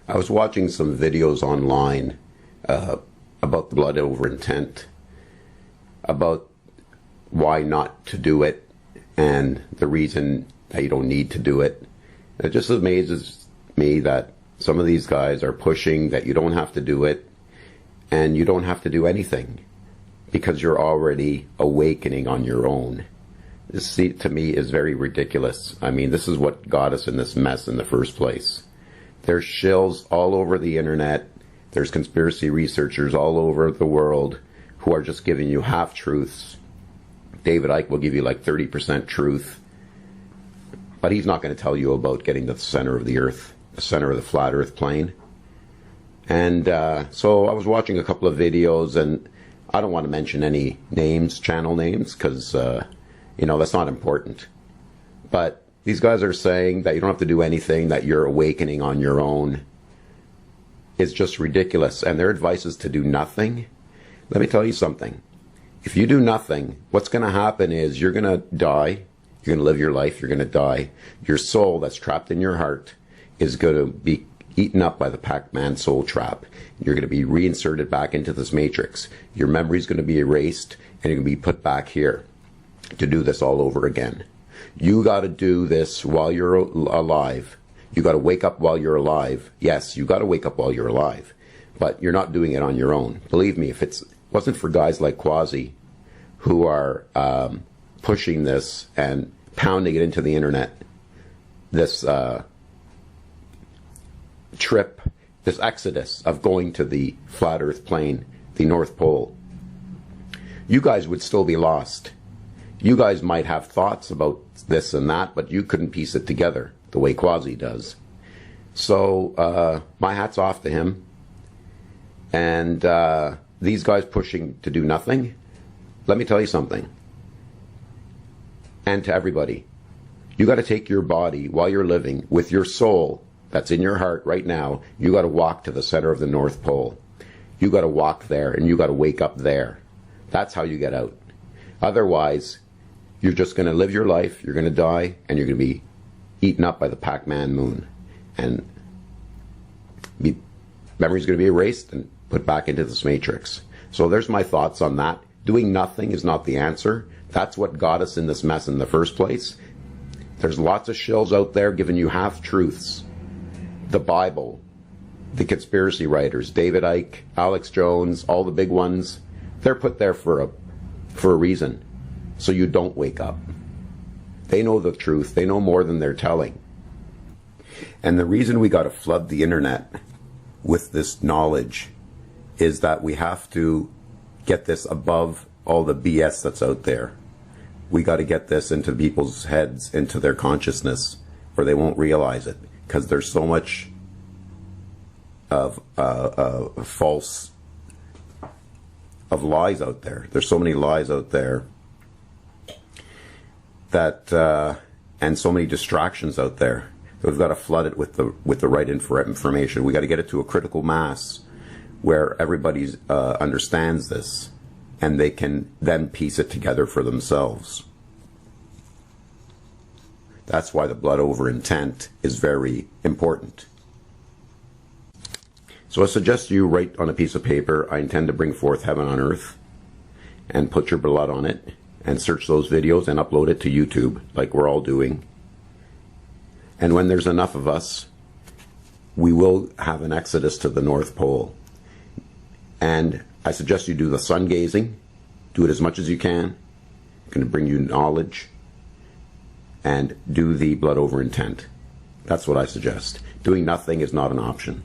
I was watching some videos online about the blood over intent, about why not to do it, and the reason that you don't need to do it. It just amazes me that some of these guys are pushing that you don't have to do it, and you don't have to do anything because you're already awakening on your own. This, to me, is very ridiculous. I mean, this is what got us in this mess in the first place. There's shills all over the internet. There's conspiracy researchers all over the world who are just giving you half-truths. David Icke will give you like 30% truth, but he's not going to tell you about getting to the center of the earth, the center of the flat earth plane. And so I was watching a couple of videos, and I don't want to mention any names, channel names, because that's not important. But these guys are saying that you don't have to do anything, that you're awakening on your own. It's just ridiculous. And their advice is to do nothing. Let me tell you something. If you do nothing, what's going to happen is you're going to die. You're going to live your life. You're going to die. Your soul that's trapped in your heart is going to be eaten up by the Pac-Man soul trap. You're going to be reinserted back into this matrix. Your memory is going to be erased, and you're going to be put back here to do this all over again. You got to do this while you're alive. You got to wake up while you're alive. Yes, you got to wake up while you're alive, but you're not doing it on your own. Believe me, if it wasn't for guys like Quasi who are pushing this and pounding it into the internet, this trip, this exodus of going to the flat earth plane, the North Pole, you guys would still be lost. You guys might have thoughts about this and that, but you couldn't piece it together the way Quasi does. So my hat's off to him. And these guys pushing to do nothing, let me tell you something. And to everybody, you got to take your body while you're living with your soul that's in your heart right now. You got to walk to the center of the North Pole. You got to walk there, and you got to wake up there. That's how you get out. Otherwise, you're just going to live your life, you're going to die, and you're going to be eaten up by the Pac-Man moon. And memory's going to be erased and put back into this matrix. So there's my thoughts on that. Doing nothing is not the answer. That's what got us in this mess in the first place. There's lots of shills out there giving you half-truths. The Bible, the conspiracy writers, David Icke, Alex Jones, all the big ones, they're put there for a reason. So you don't wake up. They know the truth. They know more than they're telling. And the reason we got to flood the internet with this knowledge is that we have to get this above all the BS that's out there. We got to get this into people's heads, into their consciousness, or they won't realize it, because there's so much of false, of lies out there. There's so many lies out there that and so many distractions out there. So we've got to flood it with the right information. We got to get it to a critical mass where everybody understands this, and they can then piece it together for themselves. That's why the blood over intent is very important. So I suggest you write on a piece of paper, I intend to bring forth heaven on earth, and put your blood on it, and search those videos and upload it to YouTube, like we're all doing. And when there's enough of us, we will have an exodus to the North Pole. And I suggest you do the sun gazing. Do it as much as you can. It's going to bring you knowledge. And do the blood over intent. That's what I suggest. Doing nothing is not an option.